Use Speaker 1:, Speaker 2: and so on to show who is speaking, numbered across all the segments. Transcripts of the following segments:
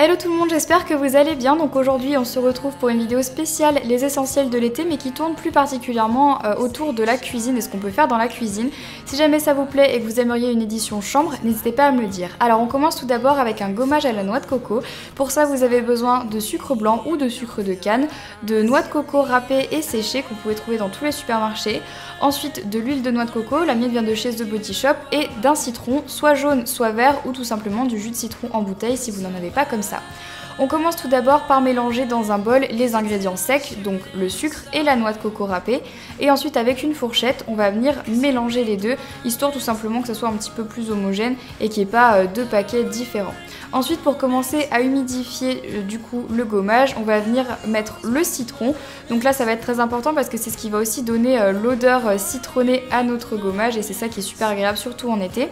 Speaker 1: Hello tout le monde, j'espère que vous allez bien. Donc aujourd'hui on se retrouve pour une vidéo spéciale les essentiels de l'été, mais qui tourne plus particulièrement autour de la cuisine et ce qu'on peut faire dans la cuisine. Si jamais ça vous plaît et que vous aimeriez une édition chambre, n'hésitez pas à me le dire. Alors on commence tout d'abord avec un gommage à la noix de coco. Pour ça vous avez besoin de sucre blanc ou de sucre de canne, de noix de coco râpée et séchée que vous pouvez trouver dans tous les supermarchés. Ensuite de l'huile de noix de coco, la mienne vient de chez The Body Shop, et d'un citron, soit jaune soit vert, ou tout simplement du jus de citron en bouteille si vous n'en avez pas comme ça. On commence tout d'abord par mélanger dans un bol les ingrédients secs, donc le sucre et la noix de coco râpée, et ensuite avec une fourchette on va venir mélanger les deux, histoire tout simplement que ça soit un petit peu plus homogène et qu'il n'y ait pas deux paquets différents. Ensuite, pour commencer à humidifier du coup le gommage, on va venir mettre le citron. Donc là ça va être très important parce que c'est ce qui va aussi donner l'odeur citronnée à notre gommage, et c'est ça qui est super agréable surtout en été.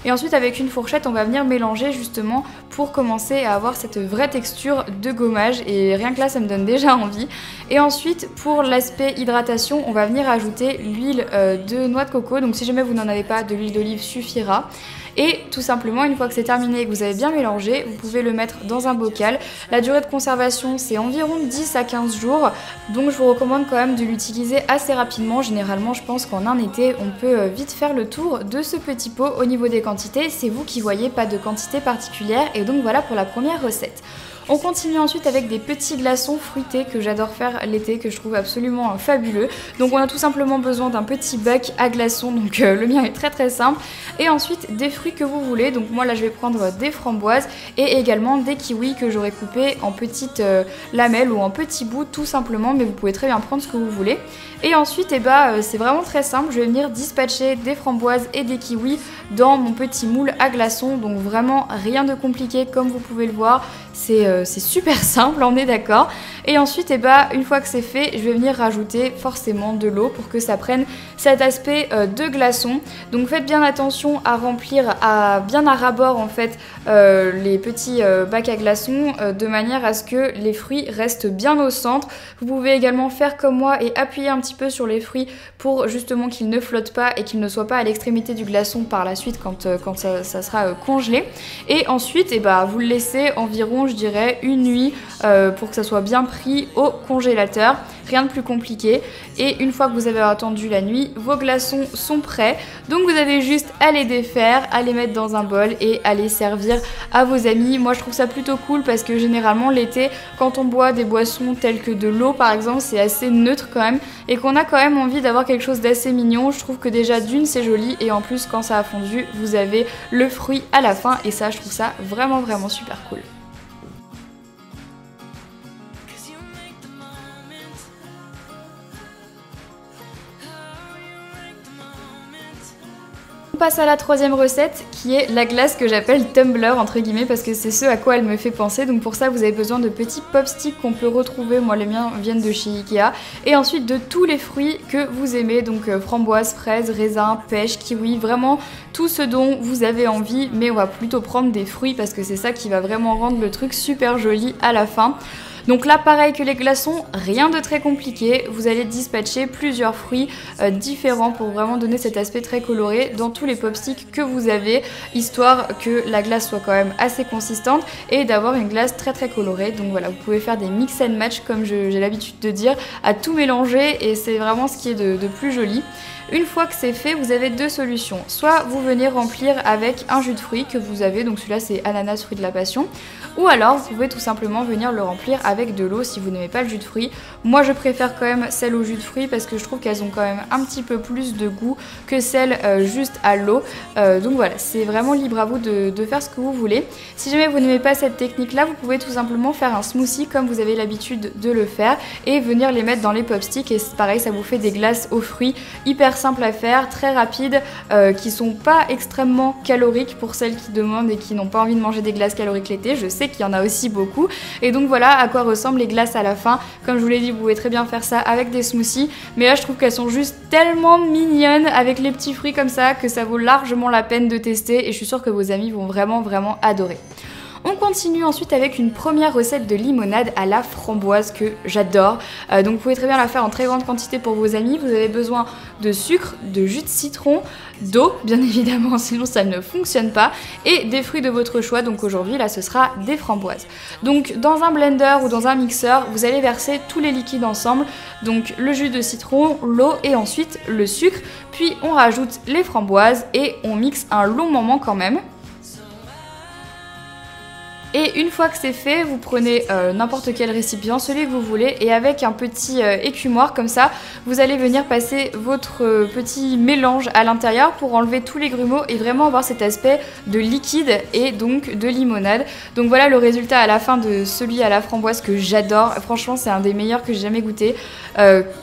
Speaker 1: Et ensuite avec une fourchette on va venir mélanger justement pour commencer à avoir cette vraie texture de gommage, et rien que là ça me donne déjà envie. Et ensuite pour l'aspect hydratation on va venir ajouter l'huile de noix de coco, donc si jamais vous n'en avez pas, de l'huile d'olive suffira. Et tout simplement, une fois que c'est terminé et que vous avez bien mélangé, vous pouvez le mettre dans un bocal. La durée de conservation c'est environ 10 à 15 jours, donc je vous recommande quand même de l'utiliser assez rapidement. Généralement je pense qu'en un été on peut vite faire le tour de ce petit pot. Au niveau des quantités, c'est vous qui voyez, pas de quantité particulière. Et donc voilà pour la première recette. On continue ensuite avec des petits glaçons fruités que j'adore faire l'été, que je trouve absolument fabuleux. Donc on a tout simplement besoin d'un petit bac à glaçons, donc le mien est très simple. Et ensuite des fruits que vous voulez, donc moi là je vais prendre des framboises et également des kiwis que j'aurais coupés en petites lamelles ou en petits bouts tout simplement, mais vous pouvez très bien prendre ce que vous voulez. Et ensuite c'est vraiment très simple, je vais venir dispatcher des framboises et des kiwis dans mon petit moule à glaçons, donc vraiment rien de compliqué comme vous pouvez le voir. C'est super simple, on est d'accord. Et ensuite, une fois que c'est fait, je vais venir rajouter forcément de l'eau pour que ça prenne cet aspect de glaçon. Donc faites bien attention à remplir bien à ras-bord en fait les petits bacs à glaçons de manière à ce que les fruits restent bien au centre. Vous pouvez également faire comme moi et appuyer un petit peu sur les fruits pour justement qu'ils ne flottent pas et qu'ils ne soient pas à l'extrémité du glaçon par la suite quand ça sera congelé. Et ensuite, vous le laissez environ, je dirais, une nuit pour que ça soit bien pris au congélateur. Rien de plus compliqué. Et une fois que vous avez attendu la nuit, vos glaçons sont prêts. Donc vous avez juste à les défaire, à les mettre dans un bol et à les servir à vos amis. Moi je trouve ça plutôt cool parce que généralement l'été, quand on boit des boissons telles que de l'eau par exemple, c'est assez neutre quand même, et qu'on a quand même envie d'avoir quelque chose d'assez mignon. Je trouve que déjà d'une c'est joli, et en plus quand ça a fondu, vous avez le fruit à la fin, et ça je trouve ça vraiment super cool. On passe à la troisième recette qui est la glace que j'appelle tumbler entre guillemets parce que c'est ce à quoi elle me fait penser. Donc pour ça vous avez besoin de petits pop sticks qu'on peut retrouver, moi les miens viennent de chez Ikea, et ensuite de tous les fruits que vous aimez, donc framboises, fraises, raisins, pêches, kiwis, vraiment tout ce dont vous avez envie, mais on va plutôt prendre des fruits parce que c'est ça qui va vraiment rendre le truc super joli à la fin. Donc là pareil que les glaçons, rien de très compliqué, vous allez dispatcher plusieurs fruits différents pour vraiment donner cet aspect très coloré dans tous les pop-sticks que vous avez, histoire que la glace soit quand même assez consistante et d'avoir une glace très colorée. Donc voilà, vous pouvez faire des mix and match comme j'ai l'habitude de dire, à tout mélanger, et c'est vraiment ce qui est de plus joli. Une fois que c'est fait, vous avez deux solutions. Soit vous venez remplir avec un jus de fruits que vous avez, donc celui-là c'est ananas fruit de la passion, ou alors vous pouvez tout simplement venir le remplir avec de l'eau si vous n'aimez pas le jus de fruits. Moi je préfère quand même celles au jus de fruits parce que je trouve qu'elles ont quand même un petit peu plus de goût que celles juste à l'eau. Donc voilà, c'est vraiment libre à vous de faire ce que vous voulez. Si jamais vous n'aimez pas cette technique là, vous pouvez tout simplement faire un smoothie comme vous avez l'habitude de le faire et venir les mettre dans les pop sticks, et pareil ça vous fait des glaces aux fruits hyper simples à faire, très rapides, qui sont pas extrêmement caloriques pour celles qui demandent et qui n'ont pas envie de manger des glaces caloriques l'été. Je sais qu'il y en a aussi beaucoup, et donc voilà à quoi ressemblent les glaces à la fin. Comme je vous l'ai dit, vous pouvez très bien faire ça avec des smoothies, mais là je trouve qu'elles sont juste tellement mignonnes avec les petits fruits comme ça que ça vaut largement la peine de tester, et je suis sûre que vos amis vont vraiment adorer. On continue ensuite avec une première recette de limonade à la framboise que j'adore. Donc vous pouvez très bien la faire en très grande quantité pour vos amis. Vous avez besoin de sucre, de jus de citron, d'eau bien évidemment, sinon ça ne fonctionne pas, et des fruits de votre choix. Donc aujourd'hui là ce sera des framboises. Donc dans un blender ou dans un mixeur, vous allez verser tous les liquides ensemble, donc le jus de citron, l'eau et ensuite le sucre, puis on rajoute les framboises et on mixe un long moment quand même. Et une fois que c'est fait, vous prenez n'importe quel récipient, celui que vous voulez, et avec un petit écumoire comme ça, vous allez venir passer votre petit mélange à l'intérieur pour enlever tous les grumeaux et vraiment avoir cet aspect de liquide et donc de limonade. Donc voilà le résultat à la fin de celui à la framboise que j'adore. Franchement, c'est un des meilleurs que j'ai jamais goûté.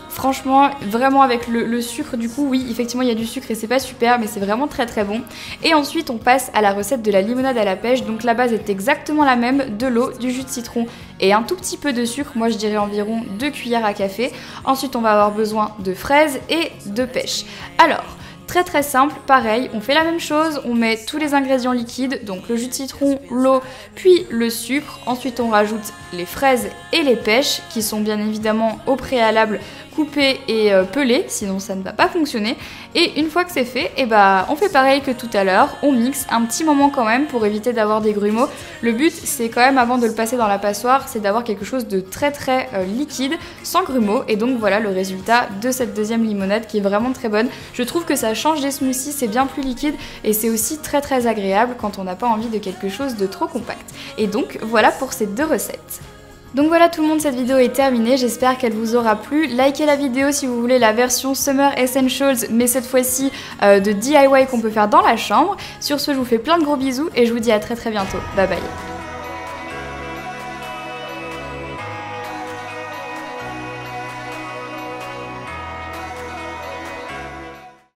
Speaker 1: Franchement, vraiment avec le sucre, du coup, oui, effectivement, il y a du sucre et c'est pas super, mais c'est vraiment très très bon. Et ensuite, on passe à la recette de la limonade à la pêche. Donc la base est exactement la même, de l'eau, du jus de citron et un tout petit peu de sucre. Moi, je dirais environ 2 cuillères à café. Ensuite, on va avoir besoin de fraises et de pêche. Alors, très très simple, pareil, on fait la même chose, on met tous les ingrédients liquides, donc le jus de citron, l'eau, puis le sucre. Ensuite on rajoute les fraises et les pêches qui sont bien évidemment au préalable coupées et pelées, sinon ça ne va pas fonctionner. Et une fois que c'est fait, on fait pareil que tout à l'heure, on mixe un petit moment quand même pour éviter d'avoir des grumeaux. Le but c'est quand même avant de le passer dans la passoire, c'est d'avoir quelque chose de très très liquide, sans grumeaux. Et donc voilà le résultat de cette deuxième limonade qui est vraiment très bonne. Je trouve que ça change des smoothies, c'est bien plus liquide et c'est aussi très très agréable quand on n'a pas envie de quelque chose de trop compact. Et donc voilà pour ces deux recettes. Donc voilà tout le monde, cette vidéo est terminée, j'espère qu'elle vous aura plu. Likez la vidéo si vous voulez la version Summer Essentials, mais cette fois-ci de DIY qu'on peut faire dans la chambre. Sur ce, je vous fais plein de gros bisous et je vous dis à très très bientôt. Bye bye.